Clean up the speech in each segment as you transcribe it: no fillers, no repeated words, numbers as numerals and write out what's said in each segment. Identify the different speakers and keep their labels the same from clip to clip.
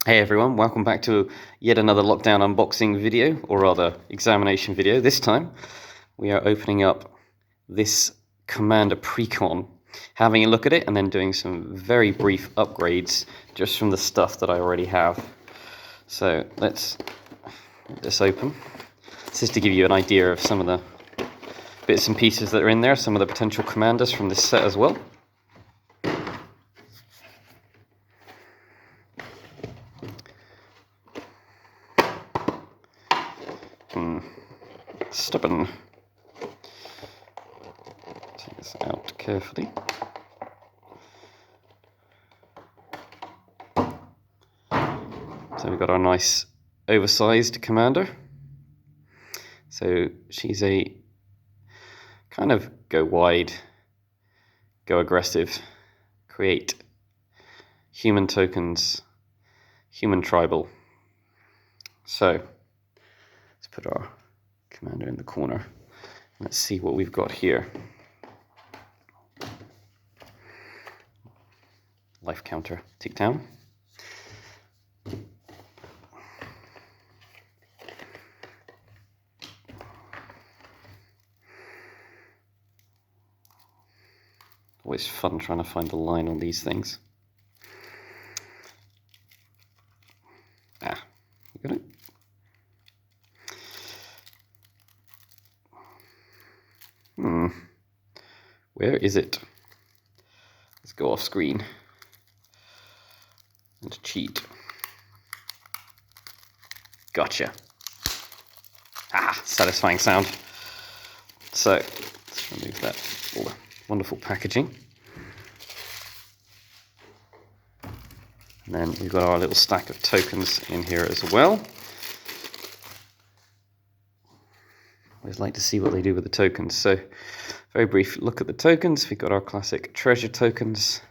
Speaker 1: Hey everyone, welcome back to yet another lockdown unboxing video, or rather examination video. This time we are opening up this Commander Precon, having a look at it and then doing some very brief upgrades just from the stuff that I already have. So let's get this open. This is to give you an idea of some of the bits and pieces that are in there, some of the potential commanders from this set as well. Stubborn. Take this out carefully. So we've got our nice oversized commander. So she's a kind of go wide, go aggressive, create human tokens, human tribal. So let's put our commander in the corner. Let's see what we've got here. Life counter tick down. Always fun trying to find the line on these things. We got it. Where is it? Let's go off screen and cheat. Gotcha. Satisfying sound. So let's remove that all the wonderful packaging. And then we've got our little stack of tokens in here as well. Always like to see what they do with the tokens. So very brief look at the tokens. We've got our classic treasure tokens.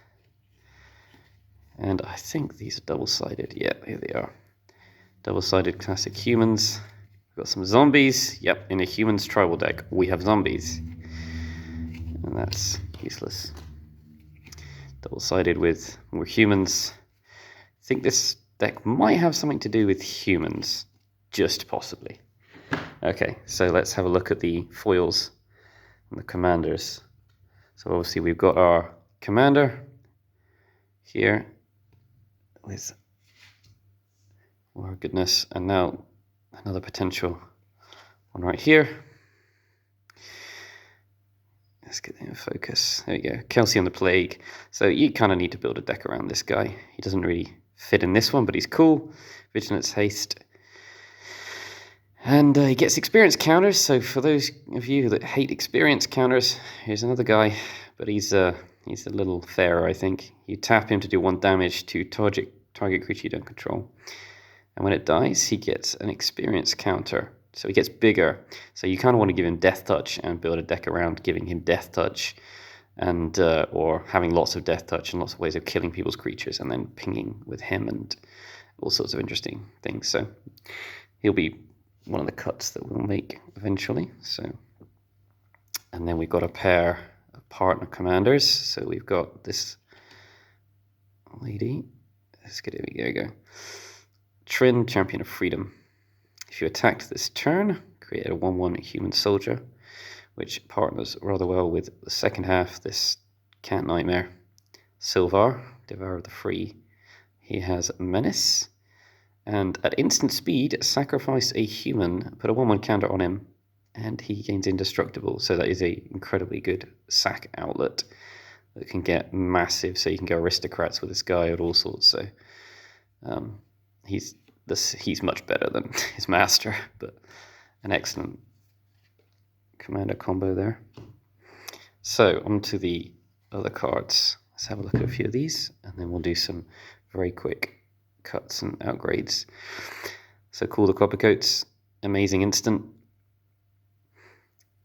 Speaker 1: And I think these are double-sided. Yeah, here they are. Double-sided classic humans. We've got some zombies. Yep, in a humans tribal deck, we have zombies. And that's useless. Double-sided with more humans. I think this deck might have something to do with humans. Just possibly. Okay, so let's have a look at the foils and the commanders. So obviously we've got our commander here with, oh goodness, and now another potential one right here. Let's get in focus. There we go. Kelsey on the Plague. So you kind of need to build a deck around this guy. He doesn't really fit in this one, but he's cool. Vigilance, haste. And he gets experience counters, so for those of you that hate experience counters, here's another guy, but he's a little fairer, I think. You tap him to do 1 damage to target creature you don't control. And when it dies, he gets an experience counter, so he gets bigger. So you kind of want to give him Death Touch and build a deck around giving him Death Touch, and or having lots of Death Touch and lots of ways of killing people's creatures and then pinging with him and all sorts of interesting things. So he'll be one of the cuts that we'll make eventually. So, and then we've got a pair of partner commanders. So we've got this lady. Let's get it. There we go. Trin, Champion of Freedom. If you attacked this turn, create a 1/1 human soldier, which partners rather well with the second half, this Cat Nightmare. Silvar, Devourer of the Free. He has Menace. And at instant speed, sacrifice a human, put a 1/1 counter on him, and he gains indestructible. So that is a incredibly good sack outlet that can get massive. So you can go aristocrats with this guy and all sorts. So he's much better than his master, but an excellent commander combo there. So on to the other cards. Let's have a look at a few of these, and then we'll do some very quick cuts and outgrades. So Call the Coppercoats, amazing instant.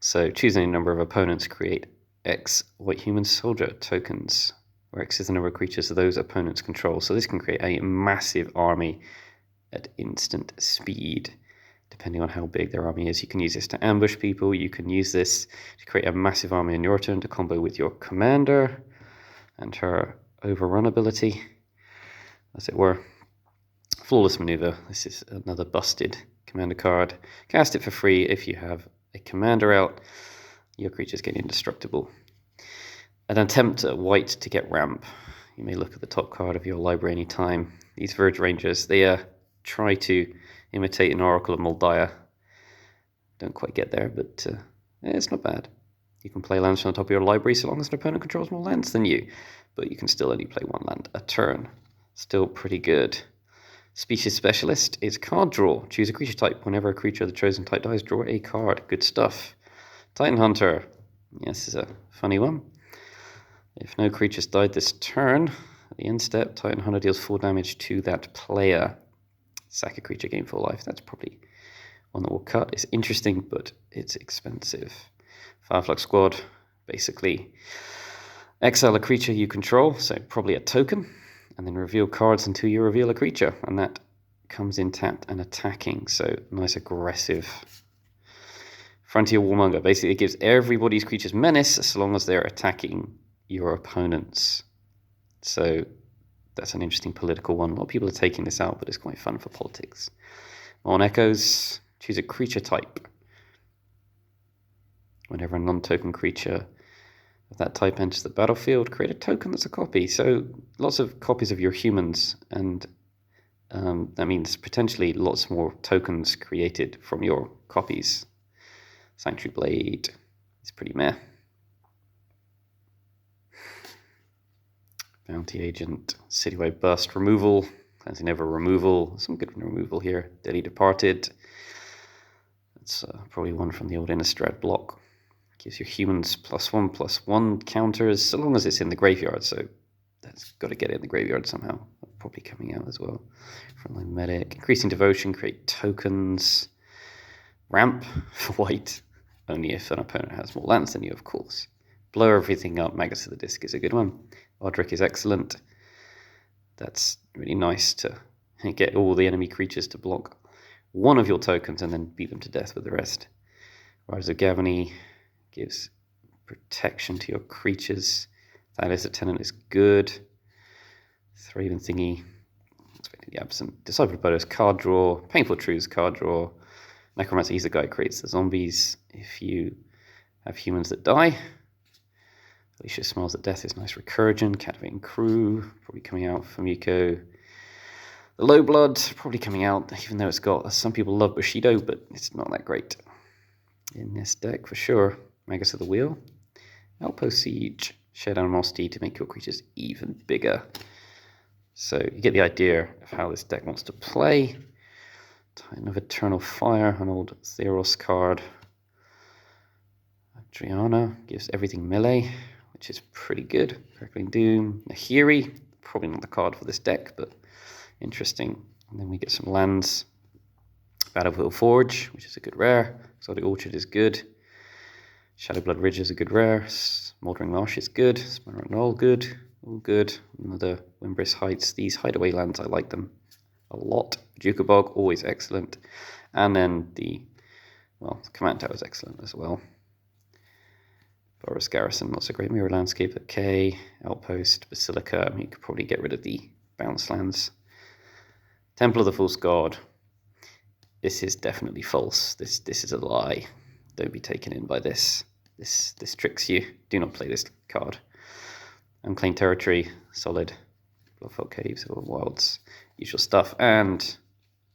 Speaker 1: So choose any number of opponents, create X white human soldier tokens, where X is the number of creatures those opponents control. So this can create a massive army at instant speed, depending on how big their army is. You can use this to ambush people. You can use this to create a massive army on your turn to combo with your commander and her overrun ability, as it were. Flawless Maneuver. This is another busted commander card. Cast it for free if you have a commander out. Your creatures get indestructible. An attempt at white to get ramp. You may look at the top card of your library anytime. These Verge Rangers, they try to imitate an Oracle of Moldiah. Don't quite get there, but it's not bad. You can play lands from the top of your library so long as an opponent controls more lands than you, but you can still only play one land a turn. Still pretty good. Species Specialist is card draw. Choose a creature type. Whenever a creature of the chosen type dies, draw a card. Good stuff. Titan Hunter. Yes, this is a funny one. If no creatures died this turn, at the end step, Titan Hunter deals 4 damage to that player. Sack a creature, gain 4 life. That's probably one that will cut. It's interesting, but it's expensive. Fireflux Squad, basically exile a creature you control, so probably a token, and then reveal cards until you reveal a creature, and that comes in tapped and attacking, so nice aggressive. Frontier Warmonger, basically it gives everybody's creatures menace so long as they're attacking your opponents. So that's an interesting political one. A lot of people are taking this out, but it's quite fun for politics. On Echoes, choose a creature type. Whenever a non-token creature of that type enters the battlefield, create a token that's a copy. So lots of copies of your humans, and that means potentially lots more tokens created from your copies. Sanctuary Blade is pretty meh. Bounty Agent, Citywide Burst removal, cleansing over removal, some good removal here. Deadly Departed, that's probably one from the old Innistrad block. Gives your humans +1/+1 counters, so long as it's in the graveyard, so that's got to get it in the graveyard somehow. Probably coming out as well. Frontline Medic, Increasing Devotion, create tokens. Ramp for white, only if an opponent has more lands than you, of course. Blow everything up, Magus of the Disc is a good one. Odric is excellent. That's really nice to get all the enemy creatures to block one of your tokens and then beat them to death with the rest. Rise of Gavony gives protection to your creatures. Thaddeus Tenant is good. Thraven Thingy, expecting the absent. Disciple Bonus, card draw. Painful Truths, card draw. Necromancer, he's the guy who creates the zombies. If you have humans that die. Alicia Smiles at Death is nice recursion. Captivating Crew, probably coming out. Famiko. The Low Blood, probably coming out, even though it's got, some people love Bushido, but it's not that great in this deck for sure. Magus of the Wheel. Outpost Siege. Shed Animosity to make your creatures even bigger. So you get the idea of how this deck wants to play. Titan of Eternal Fire, an old Theros card. Adriana gives everything melee, which is pretty good. Crackling Doom. Nahiri, probably not the card for this deck, but interesting. And then we get some lands. Battlefield Forge, which is a good rare. Exotic Orchard is good. Shadowblood Ridge is a good rare. Smoldering Marsh is good. Smaragd Knoll, good. All good. Another Wimbriss Heights. These hideaway lands, I like them a lot. Jukabog, always excellent. And then the Command Tower is excellent as well. Boris Garrison, not so great. Mirror Landscape at K. Outpost, Basilica. I mean, you could probably get rid of the bounce lands. Temple of the False God. This is definitely false. This is a lie. Don't be taken in by this. This tricks you. Do not play this card. Unclaimed Territory, solid. Bloodfell Caves, or Wilds, usual stuff, and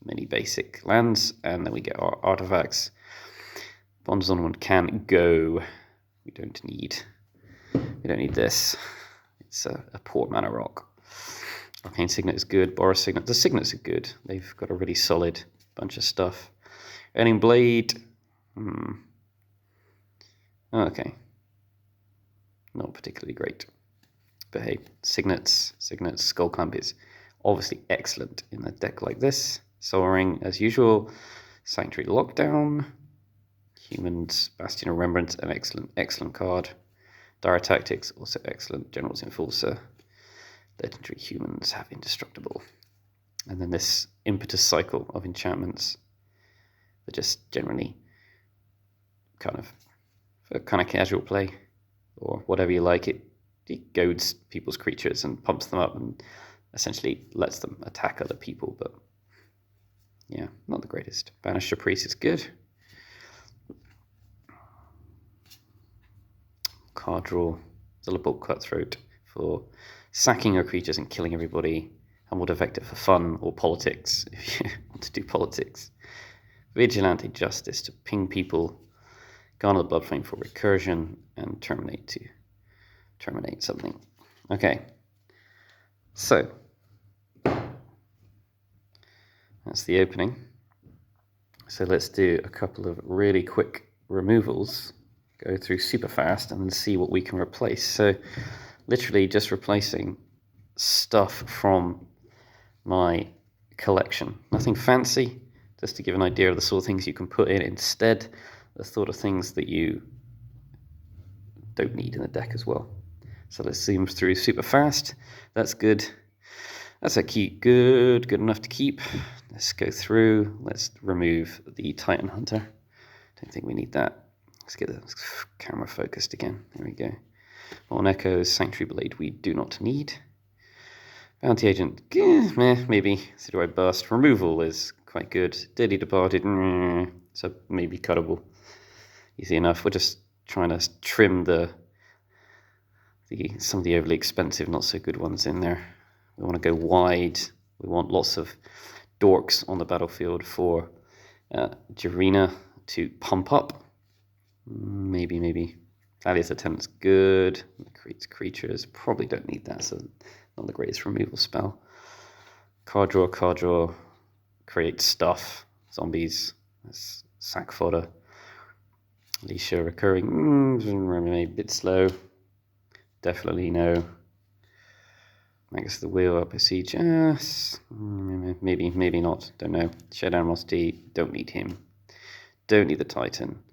Speaker 1: many basic lands. And then we get our artifacts. Bonds Ornament can go. We don't need this. It's a poor mana rock. Arcane Signet is good. Boris Signet. The Signets are good. They've got a really solid bunch of stuff. Earning Blade. Okay. Not particularly great. But hey, Signets, Skullclamp is obviously excellent in a deck like this. Soul Ring, as usual. Sanctuary Lockdown. Humans, Bastion of Remembrance, an excellent card. Dire Tactics, also excellent. General's Enforcer. Legendary Humans have Indestructible. And then this impetus cycle of enchantments that just generally kind of casual play, or whatever you like. It goads people's creatures and pumps them up and essentially lets them attack other people, but Yeah, not the greatest. Banisher Priest is good. Card draw, Zillipult Cutthroat for sacking your creatures and killing everybody. Humble Defector for fun or politics, if you want to do politics. Vigilante Justice to ping people. Garner the Blood Flame for recursion, and Terminate to terminate something. Okay, so that's the opening. So let's do a couple of really quick removals. Go through super fast and then see what we can replace. So literally just replacing stuff from my collection. Nothing fancy, just to give an idea of the sort of things you can put in instead. The sort of things that you don't need in the deck as well. So let's zoom through super fast. That's good. That's a keep. Good enough to keep. Let's go through. Let's remove the Titan Hunter. Don't think we need that. Let's get the camera focused again. There we go. On Echoes, Sanctuary Blade we do not need. Bounty Agent, maybe. So do I Burst? Removal is quite good. Deadly Departed, so maybe cuttable. Easy enough. We're just trying to trim some of the overly expensive, not so good ones in there. We want to go wide. We want lots of dorks on the battlefield for Jarina to pump up. Maybe. Gladiator Attendant's good. It creates creatures. Probably don't need that, so not the greatest removal spell. Card draw. Create stuff. Zombies. That's sack fodder. Alicia recurring. Maybe a bit slow. Definitely no. Magus the Wheel, Upper Siege. Maybe not. Don't know. Shed Animosity. Don't need him. Don't need the Titan.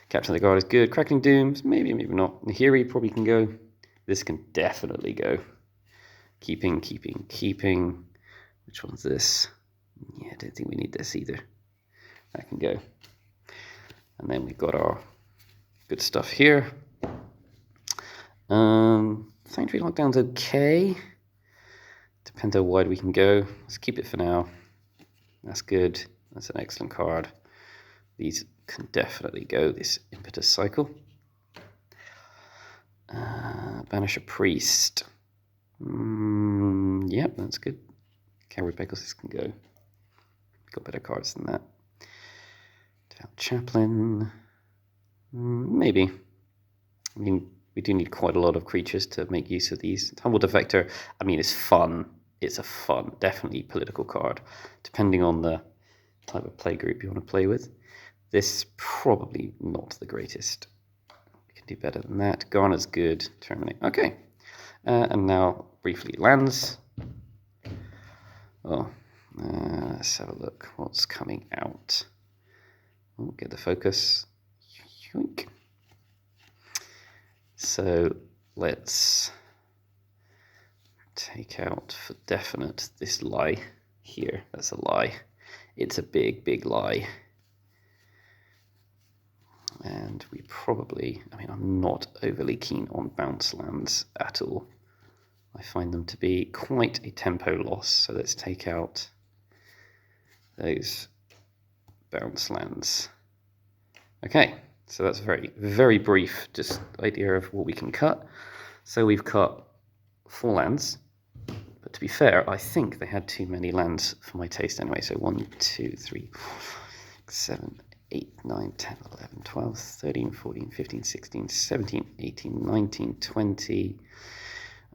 Speaker 1: Captain of the Guard is good. Crackling Dooms. Maybe not. Nahiri probably can go. This can definitely go. Keeping. Which one's this? Yeah, I don't think we need this either. That can go. And then we've got our good stuff here. Sanctuary Lockdown's okay. Depends how wide we can go. Let's keep it for now. That's good. That's an excellent card. These can definitely go, this Impetus Cycle. Banisher Priest. Yep, that's good. Cavalry Pegasus can go. Got better cards than that. Devout Chaplain. Maybe. I mean, we do need quite a lot of creatures to make use of these. Humble Defector, I mean, it's fun. It's a fun, definitely political card, depending on the type of play group you want to play with. This probably not the greatest. We can do better than that. Garner's good. Terminate. Okay. And now, briefly, lands. Oh, let's have a look. What's coming out? Oh, get the focus. Yoink. So let's take out for definite this lie here. That's a lie. It's a big lie. And we probably, I mean, I'm not overly keen on bounce lands at all. I find them to be quite a tempo loss. So let's take out those bounce lands. Okay, so that's very brief, just idea of what we can cut. So we've cut 4 lands. But to be fair, I think they had too many lands for my taste anyway. So 1, 2, 3, 4, 5, 6, 7, 8, 9, 10, 11, 12, 13, 14, 15, 16, 17, 18, 19, 20,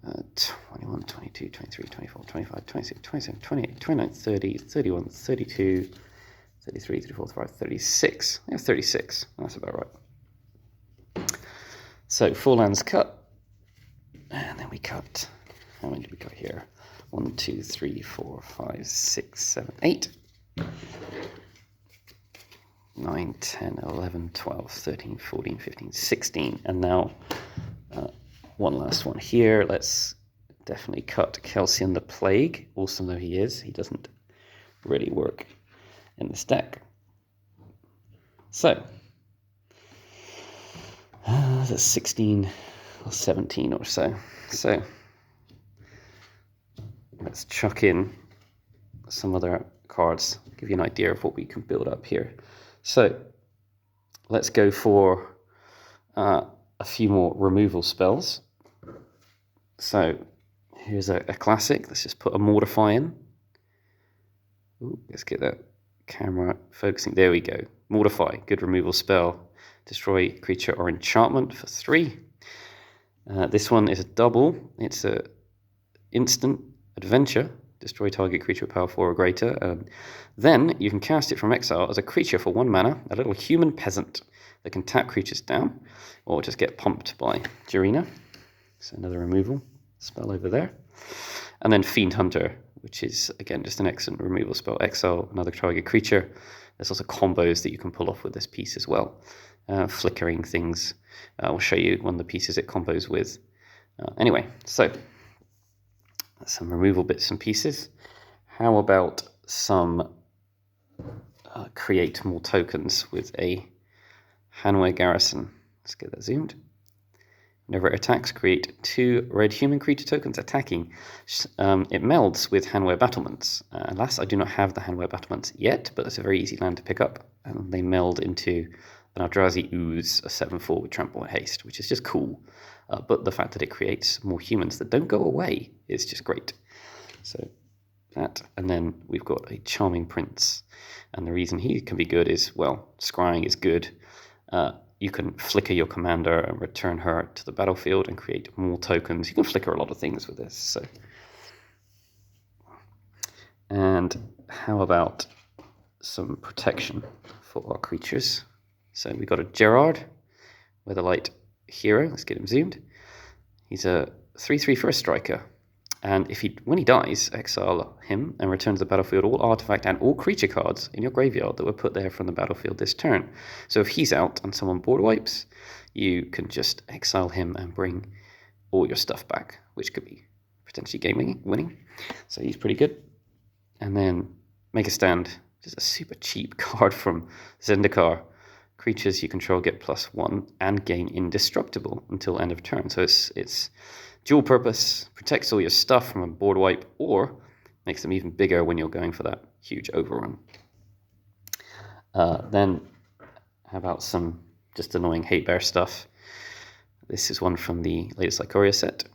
Speaker 1: 21, 22, 23, 24, 25, 26, 27, 28, 29, 30, 31, 32, 33, 34, 35, 36. Yeah, 36. That's about right. So 4 lands cut. And then we cut. How many did we cut here? 1, 2, 3, 4, 5, 6, 7, 8. 9, 10, 11, 12, 13, 14, 15, 16. And now one last one here. Let's definitely cut Kelsian the Plague. Awesome though he is, he doesn't really work in this deck. So, that's 16 or 17 or so. So, let's chuck in some other cards. Give you an idea of what we can build up here. So let's go for a few more removal spells. So here's a classic. Let's just put a Mortify in. Ooh, let's get that camera focusing. There we go. Mortify, good removal spell. Destroy creature or enchantment for 3. This one is a double. It's a instant adventure. Destroy target creature with power 4 or greater. Then you can cast it from exile as a creature for 1 mana, a little human peasant that can tap creatures down or just get pumped by Jarina. So another removal spell over there. And then Fiend Hunter, which is, again, just an excellent removal spell. Exile another target creature. There's also combos that you can pull off with this piece as well. Flickering things. I'll show you one of the pieces it combos with. Anyway, so some removal bits and pieces. How about some create more tokens with a Hanway Garrison? Let's get that zoomed. Whenever it attacks, create 2 red human creature tokens attacking. It melds with Hanway Battlements. Alas, I do not have the Hanway Battlements yet, but it's a very easy land to pick up. And they meld into an Eldrazi Ooze, a 7/4 with Trample and Haste, which is just cool. But the fact that it creates more humans that don't go away is just great. So that, and then we've got a Charming Prince. And the reason he can be good is, well, scrying is good. You can flicker your commander and return her to the battlefield and create more tokens. You can flicker a lot of things with this. So, and how about some protection for our creatures? So we got a Gerard, Weatherlight hero. Let's get him zoomed. He's a 3/3 first striker. And when he dies, exile him and return to the battlefield all artifact and all creature cards in your graveyard that were put there from the battlefield this turn. So if he's out and someone board wipes, you can just exile him and bring all your stuff back, which could be potentially game winning. So he's pretty good. And then Make a Stand, just a super cheap card from Zendikar. Creatures you control get +1 and gain indestructible until end of turn. So it's dual purpose, protects all your stuff from a board wipe, or makes them even bigger when you're going for that huge overrun. Then how about some just annoying hate bear stuff? This is one from the latest Lycoria set.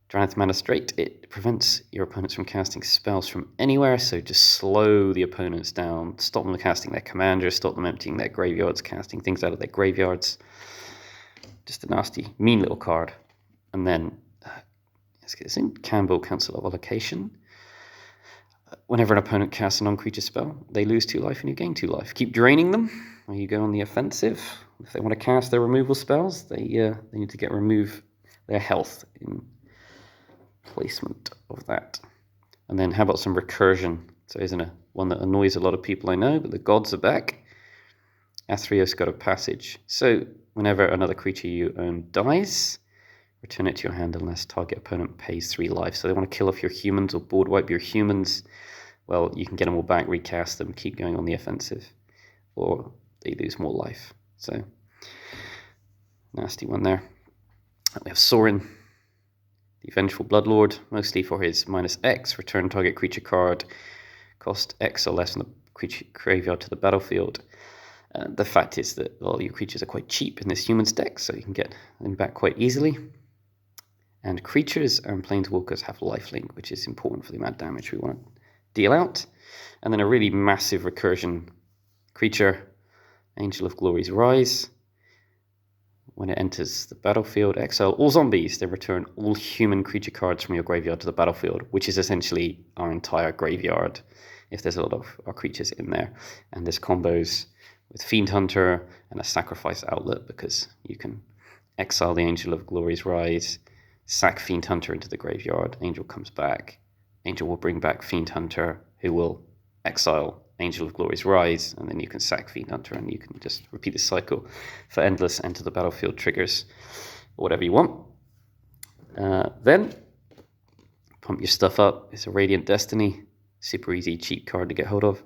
Speaker 1: Drannith Magistrate, it prevents your opponents from casting spells from anywhere, so just slow the opponents down, stop them casting their commanders, stop them emptying their graveyards, casting things out of their graveyards. Just a nasty, mean little card. And then, let's get this in, Campbell Council of Allocation. Whenever an opponent casts a non-creature spell, they lose 2 life and you gain 2 life. Keep draining them when you go on the offensive. If they want to cast their removal spells, they need to remove their health in placement of that. And then how about some recursion? So isn't one that annoys a lot of people I know, but the gods are back. Athreos God of Passage. So whenever another creature you own dies, return it to your hand unless target opponent pays 3 life. So they want to kill off your humans or board wipe your humans. Well, you can get them all back, recast them, keep going on the offensive, or they lose more life. So nasty one there. We have Sorin, the Vengeful Bloodlord, mostly for his -X, return target creature card, cost X or less from the creature graveyard to the battlefield. The fact is that all your creatures are quite cheap in this human's deck, so you can get them back quite easily. And creatures and planeswalkers have lifelink, which is important for the amount of damage we want to deal out. And then a really massive recursion creature, Angel of Glory's Rise. When it enters the battlefield, exile all zombies, then return all human creature cards from your graveyard to the battlefield, which is essentially our entire graveyard, if there's a lot of our creatures in there. And this combos with Fiend Hunter and a Sacrifice Outlet, because you can exile the Angel of Glory's Rise, sack Fiend Hunter into the graveyard, Angel comes back, Angel will bring back Fiend Hunter, who will exile Angel of Glory's Rise, and then you can sack Fiend Hunter, and you can just repeat the cycle for endless enter the battlefield triggers, or whatever you want. Then, pump your stuff up. It's a Radiant Destiny. Super easy, cheap card to get hold of.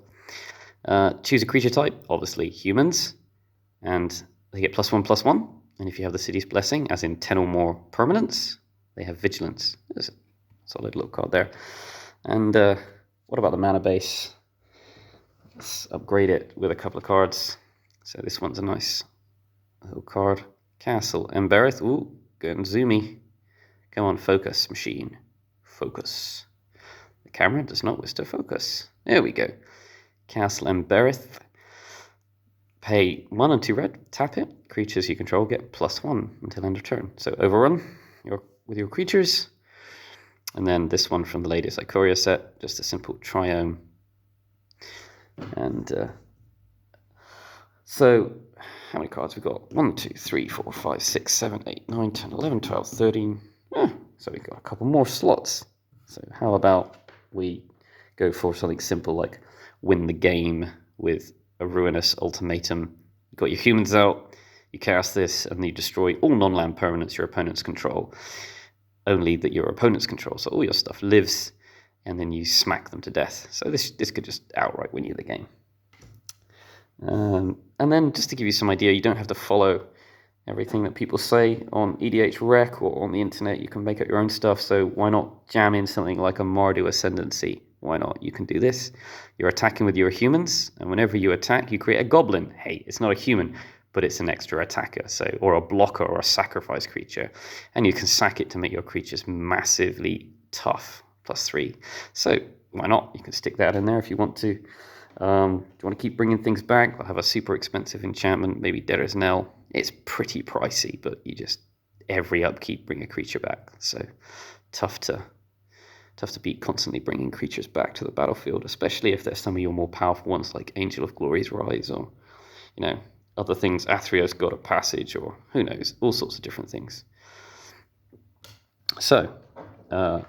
Speaker 1: Choose a creature type, obviously humans, and they get +1/+1. And if you have the City's Blessing, as in 10 or more permanents, they have Vigilance. There's a solid little card there. And what about the mana base? let's upgrade it with a couple of cards. So this one's a nice little card. Castle Embereth. Ooh, getting zoomy. Come on, focus, machine. Focus. The camera does not wish to focus. There we go. Castle Embereth. Pay 1 and 2 red, tap it. Creatures you control get +1 until end of turn. So overrun with your creatures. And then this one from the latest Ikoria set, just a simple triome. And so, how many cards we got? 1, 2, 3, 4, 5, 6, 7, 8, 9, 10, 11, 12, 13. So we've got a couple more slots. So how about we go for something simple like win the game with a Ruinous Ultimatum. You've got your humans out, you cast this, and you destroy all non-land permanents your opponents control. Only that your opponents control, so all your stuff lives, and then you smack them to death. So this could just outright win you the game. And then just to give you some idea, you don't have to follow everything that people say on EDH Rec or on the internet. You can make up your own stuff, so why not jam in something like a Mardu Ascendancy? Why not? You can do this. You're attacking with your humans, and whenever you attack, you create a goblin. Hey, it's not a human, but it's an extra attacker, or a blocker or a sacrifice creature. And you can sack it to make your creatures massively tough, +3. So why not? You can stick that in there if you want to. Do you want to keep bringing things back? I'll have a super expensive enchantment, maybe Debtor's Knell. It's pretty pricey, but you just, every upkeep, bring a creature back. So tough to beat constantly bringing creatures back to the battlefield, especially if there's some of your more powerful ones like Angel of Glory's Rise or, other things. Athrio's got a passage, or who knows, all sorts of different things. So, how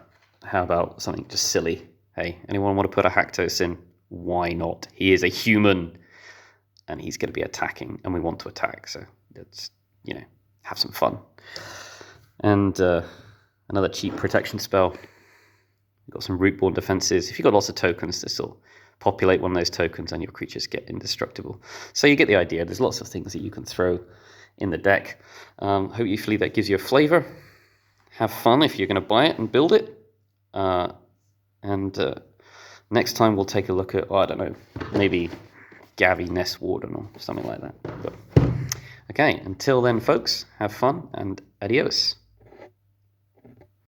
Speaker 1: about something just silly? Hey, anyone want to put a Haktos in? Why not? He is a human, and he's going to be attacking, and we want to attack, so let's, have some fun. And another cheap protection spell. We've got some Rootborn defenses. If you've got lots of tokens, this will populate one of those tokens, and your creatures get indestructible. So you get the idea. There's lots of things that you can throw in the deck. Hopefully that gives you a flavor. Have fun if you're going to buy it and build it. Next time we'll take a look at, I don't know, maybe Gavi Nest Warden or something like that. But, okay, until then, folks, have fun and adios.